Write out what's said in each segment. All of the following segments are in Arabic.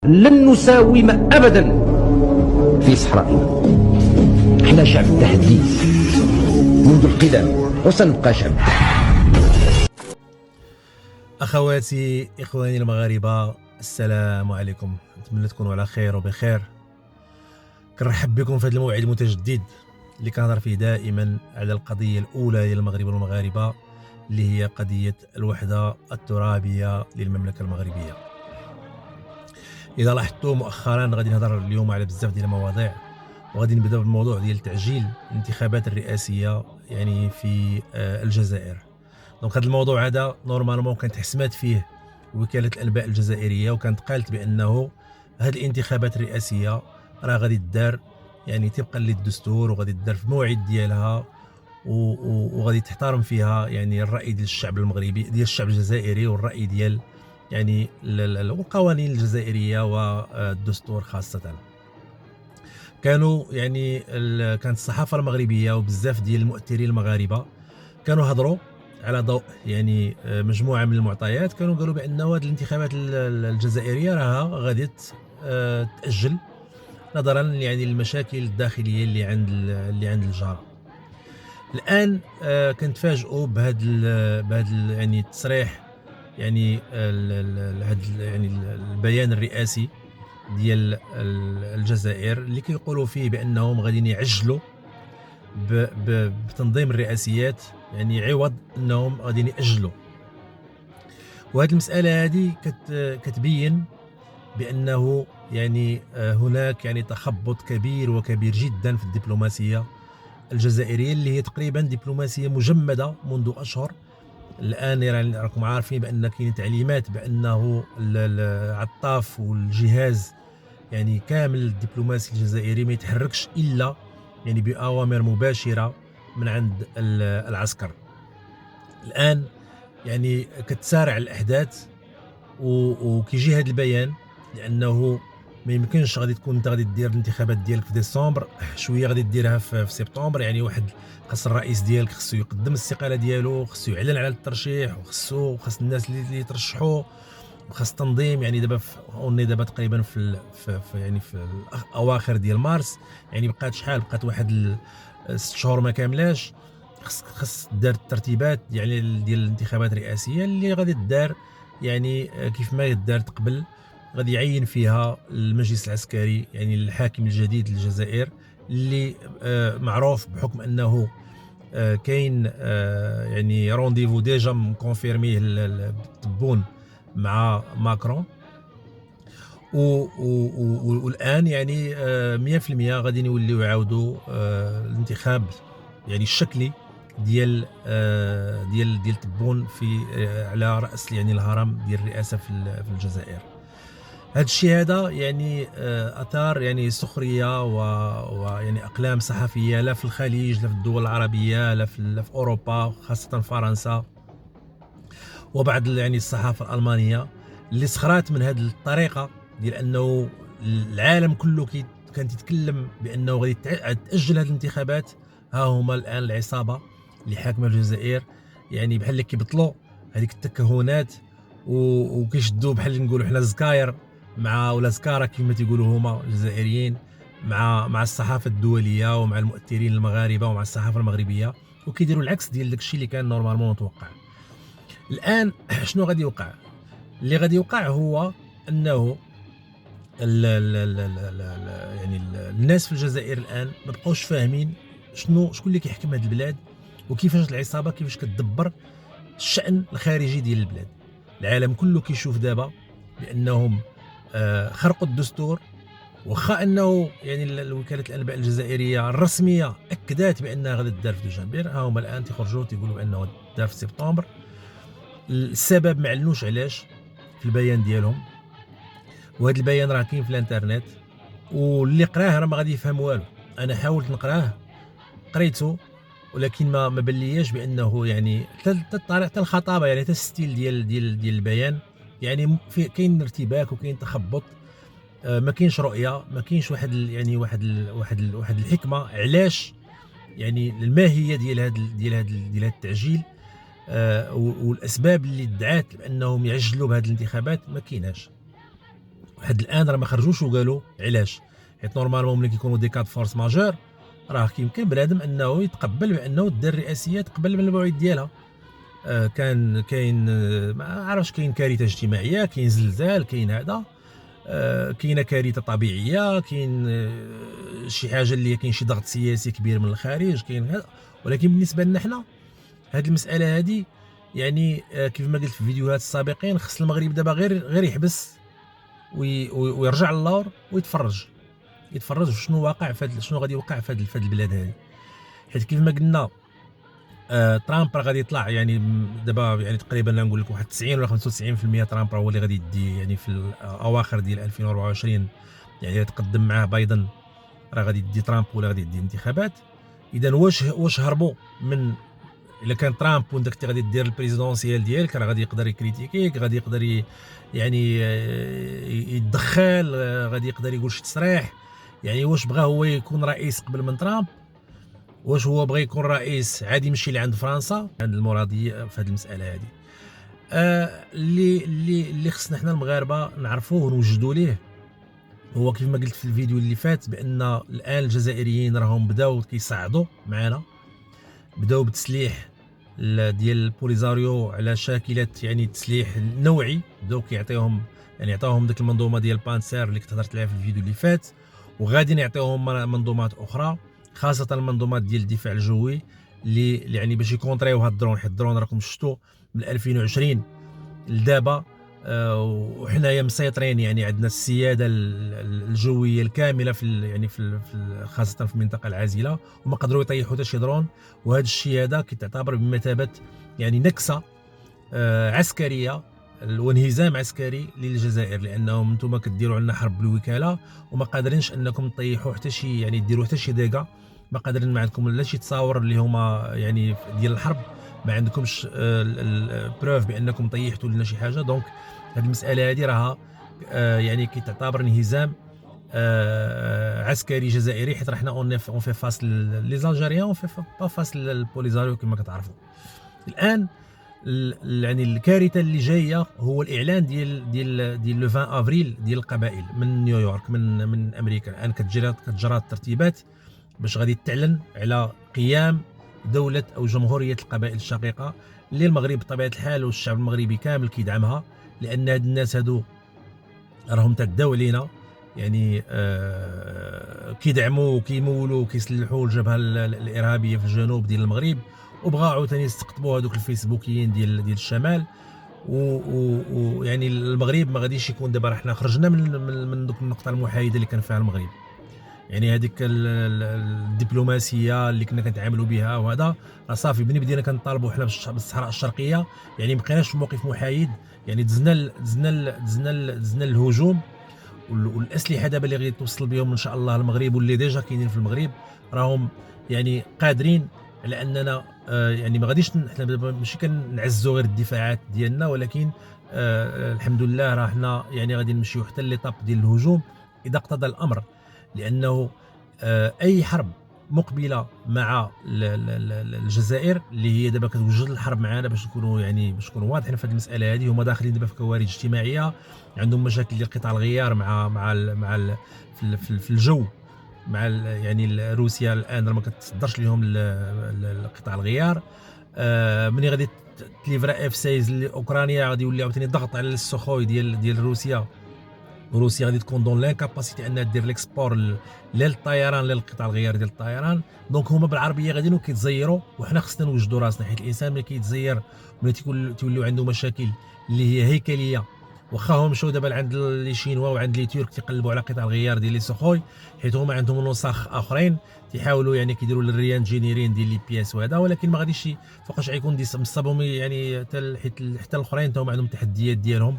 لن نساوم أبدا في صحرائنا. احنا شعب التحدي منذ القدم وسنبقى شعب. أخواتي إخواني المغاربة، السلام عليكم. نتمنى تكونوا على خير وبخير. كنرحب بكم في هذا الموعد المتجدد اللي كنهضر فيه دائما على القضية الأولى ديال المغرب والمغاربة، اللي هي قضية الوحدة الترابية للمملكة المغربية. إذا لاحظتوا مؤخرا غادي نهضر اليوم على بزاف ديال المواضيع، وغادي نبدا بالموضوع ديال تعجيل الانتخابات الرئاسية يعني في الجزائر. دونك هذا الموضوع هذا نورمالمون كانت حسمات فيه وكالة الأنباء الجزائرية، وكانت قالت بأنه هذه الانتخابات الرئاسية راه غادي تدار يعني طبقا للدستور، وغادي تدار في الموعد ديالها، وغادي تحترم فيها يعني الرأي ديال الشعب المغربي، ديال الشعب الجزائري، والرأي ديال يعني القوانين الجزائرية والدستور خاصة. كانوا يعني كانت الصحافة المغربية وبزاف ديال المؤثرين المغاربة كانوا هضروا على ضوء يعني مجموعة من المعطيات. كانوا قالوا بأنه هذه الانتخابات الجزائرية راها غادي تأجل نظرا يعني للمشاكل الداخلية اللي عند الجارة. الآن كنتفاجئوا بهذا يعني التصريح، يعني هذا يعني البيان الرئاسي ديال الجزائر اللي كيقولوا فيه بأنهم غاديين يعجلوا بتنظيم الرئاسيات، يعني عوض انهم غادي ياجلوا. وهذه المساله هذه كتبين بانه يعني هناك يعني تخبط كبير جدا في الدبلوماسيه الجزائريه، اللي هي تقريبا دبلوماسيه مجمده منذ اشهر. الان يعني راكم عارفين بان كاين تعليمات بانه العطاف والجهاز يعني كامل الدبلوماسي الجزائري ما يتحركش الا يعني بأوامر مباشرة من عند العسكر. الآن يعني كتسارع الأحداث وكيجي هذا البيان، لأنه ما يمكنش غادي تكون انت غادي دير الانتخابات ديالك في ديسمبر، شويه غادي ديرها في سبتمبر. يعني واحد خاص الرئيس ديالك خصو يقدم الاستقاله ديالو، خصو يعلن على الترشيح، وخاص الناس اللي يترشحوا، وخاص التنظيم. يعني دابا اوني دابا تقريبا في يعني في اواخر ديال مارس، يعني بقات شحال، بقات واحد 6 شهور ما كاملاش. خص دار الترتيبات يعني ديال الانتخابات الرئاسيه اللي غادي تدار يعني كيف ما يدار قبل. غادي يعين فيها المجلس العسكري يعني الحاكم الجديد للجزائر، اللي معروف بحكم انه كاين يعني رونديفو ديجا مكونفيرميه التبون مع ماكرون. والان يعني 100% غادي يوليو يعاودوا الانتخاب يعني الشكلي ديال تبون في على راس يعني الهرم ديال الرئاسه في الجزائر. هذا الشيء هذا يعني اثار يعني سخريه ويعني اقلام صحفيه، لا في الخليج، لا في الدول العربيه، لا في اوروبا، خاصه فرنسا وبعض يعني الصحافه الالمانيه، اللي سخرات من هذه الطريقه ديال انه العالم كله كان يتكلم بانه غادي تاجل هذه الانتخابات. ها هما الان العصابه اللي حاكمه الجزائر يعني بحال اللي كيبطلوا هذيك التكهنات وكيشدوا بحال نقولوا حنا الزكاير مع ولا زكاره كما تيقولوا هما الجزائريين مع الصحافه الدوليه ومع المؤثرين المغاربه ومع الصحافه المغربيه، وكيديروا العكس ديال داكشي اللي كان نورمالمون متوقع. الان شنو غادي يوقع؟ اللي غادي يوقع هو انه يعني الناس في الجزائر الان ما بقاوش فاهمين شكون اللي كيحكم هذه البلاد، وكيفاش العصابه كيفاش كتدبر الشأن الخارجي ديال البلاد. العالم كله كيشوف دابا بانهم خرقوا الدستور، واخا انه يعني وكاله الانباء الجزائريه الرسميه اكدت بانها غادي تدار في دجنبر. ها هما الان تيخرجوا تيقولوا بانه دار في سبتمبر. السبب ما علنوش علاش في البيان ديالهم، وهذا البيان راه كاين في الانترنت، واللي قراه راه ما غادي يفهم والو. انا حاولت نقراه، قريته، ولكن ما بلياش بانه يعني حتى الخطابه يعني حتى الستيل ديال البيان يعني كاين ارتباك وكاين تخبط. ما كاينش رؤيه، ما كاينش واحد الحكمه علاش يعني الماهيه ديال هذا التعجيل. والاسباب اللي دعات بانهم يعجلوا بهذه الانتخابات ما كايناش. وحد الان راه ما خرجوش وقالوا علاش، حيت نورمالمون ملي كيكونوا دي كاد فورس ماجور راه كيمكن بنادم انه يتقبل بانه دار الرئاسيات قبل من الموعد ديالها. كان كاين ما عرفتش، كاين كارثه اجتماعيه، كاين زلزال، كاين هذا، كاينه كارثه طبيعيه، كاين شي حاجه اللي كاين شي ضغط سياسي كبير من الخارج، كاين هذا. ولكن بالنسبه لنا حنا هذه المساله هذه يعني كيف ما قلت في الفيديوهات السابقين، خص المغرب دابا غير يحبس ويرجع للور ويتفرج شنو واقع شنو غادي يوقع في هذه البلاد هذه. حيت كيف ما قلنا ترامب راه غادي يطلع يعني دابا يعني تقريبا نقول لك واحد 90 ولا 95% ترامب راه هو اللي غادي يدي يعني في الاواخر ديال 2024 يعني يتقدم معاه بايدن، راه غادي يدي ترامب ولا غادي يدي الانتخابات. اذا واش هربوا من الا كان ترامب وانت غادي دير البريزيدونسيال ديالك، راه غادي يقدر يكريتيكيك، غادي يقدر يعني يتدخل، غادي يقدر يقول شي تصريح. يعني واش بغى هو يكون رئيس قبل من ترامب؟ واش هو بغى يكون رئيس عادي يمشي لعند فرنسا؟ عند المراديه في هذه المساله هذه اللي خصنا حنا المغاربه نعرفوه ونوجدوا ليه. هو كيف ما قلت في الفيديو اللي فات بان الان الجزائريين راهم بداو كيصعدوا معنا، بداو بتسليح ديال البوليزاريو على شاكلة يعني تسليح نوعي، بداو كيعطيوهم يعني عطاوهم ديك المنظومه ديال بانسير اللي كنت هضرت عليها في الفيديو اللي فات، وغادي نعطيوهم منظومات اخرى خاصه المنظومات ديال الدفاع الجوي اللي يعني باش يكونطريو هاد الدرون. حيت الدرون راكم شفتوا من 2020 لدابا وحنايا مسيطرين، يعني عندنا السياده الجويه الكامله في يعني في خاصه في المنطقه العازله، وما قدروا يطيحوا حتى شي درون. وهذا الشيء هذا كتعتبر بمثابه يعني نكسه عسكريه وانهزام عسكري للجزائر، لانهم انتم كديروا عندنا حرب بالوكاله وما قادرينش انكم تطيحوا حتى شي يعني ديروا حتى شي ديغا، ما قادرين، ما عندكم لا شي تصاور اللي هما يعني ديال الحرب، ما عندكمش البروف بانكم طيحتوا لنا شي حاجه. دونك هذه المساله هذه راها يعني كتعتبر انهزام عسكري جزائري، حيت حنا اون في فاس لي زالجيريان اون في با فاس البوليزاريو كما كتعرفوا. الان يعني الكارثه اللي جايه هو الاعلان ديال لو 20 افريل ديال القبائل من نيويورك من امريكا. الان كتجرى الترتيبات باش غادي تعلن على قيام دوله او جمهوريه القبائل الشقيقه اللي المغرب بطبيعه الحال والشعب المغربي كامل كيدعمها، لان هاد الناس هادو راهم تداو علينا، يعني كيدعموا وكيمولوا وكيسلحوا الجبهه الارهابيه في الجنوب ديال المغرب، وبغاو عاوتاني يستقطبوا هذوك الفيسبوكيين ديال الشمال. ويعني المغرب ما غاديش يكون دابا حنا خرجنا من دوك النقطه المحايده اللي كان فيها المغرب، يعني هذيك الدبلوماسيه اللي كنا كنتعاملوا بها وهذا راه صافي. بني بدينا كنطالبوا حنا بالصحراء الشرقيه، يعني ما بقيناش في موقف محايد، يعني دزنا الهجوم والاسلحه دابا اللي غادي توصل بهم ان شاء الله المغرب واللي ديجا كاينين في المغرب راهم يعني قادرين على اننا يعني ما غاديش حنا ماشي كنعزوا غير الدفاعات ديالنا، ولكن الحمد لله راه حنا يعني غادي نمشيو حتى ليطاب ديال الهجوم اذا اقتضى الامر، لانه اي حرب مقبله مع الجزائر اللي هي دابا كتوجد الحرب معنا باش نكونوا واضحين في هذه المساله هذه. هما داخلين دابا في كوارث اجتماعيه، عندهم مشاكل ديال قطاع الغيار في الجو مع يعني روسيا الان راه ما كتصدرش لهم قطاع الغيار. ملي غادي تليفرا اف 16 لاوكرانيا غادي يولي عاوتاني ضغط على السخوي ديال روسيا، وروسيا غادي تكون دون لانكاباسيتي انها دير ليكسبور للطيران للقطاع الغيار ديال الطيران. دونك هما بالعربيه غاديين كيتزيروا، وحنا خصنا نوجدوا راسنا، حيت الانسان ملي كيتزير ملي تيوليو عنده مشاكل اللي هي هيكليه، واخا هما مشاو دابا عند لي شينوا وعند لي ترك تيقلبوا على قطاع الغيار ديال لي سخوي، حيت هما عندهم نسخ اخرين تيحاولوا يعني كيديروا للريان جينيرين ديال لي بياس وهذا، ولكن ما غاديش فوقاش غيكون مصابهم يعني حتى الاخرين حتى هما عندهم تحديات ديالهم.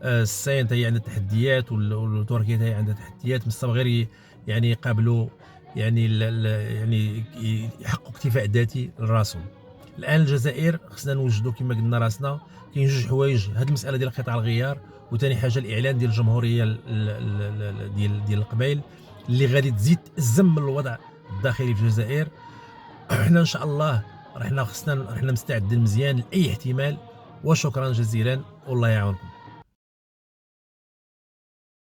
الصين حتى هي عندها تحديات، وتركيا حتى هي عندها تحديات، مصاب غير يعني يقابلوا يعني يعني يحققوا اكتفاء ذاتي لراسهم. الان الجزائر خصنا نوجدوا كما قلنا راسنا. كاين جوج حوايج، هذه المساله ديال قطاع الغيار، وثاني حاجه الاعلان ديال الجمهوريه ديال القبائل اللي غادي تزيد تأزم من الوضع الداخلي في الجزائر. حنا ان شاء الله رحنا مستعدين مزيان لاي احتمال. وشكرا جزيلا والله يعاونكم.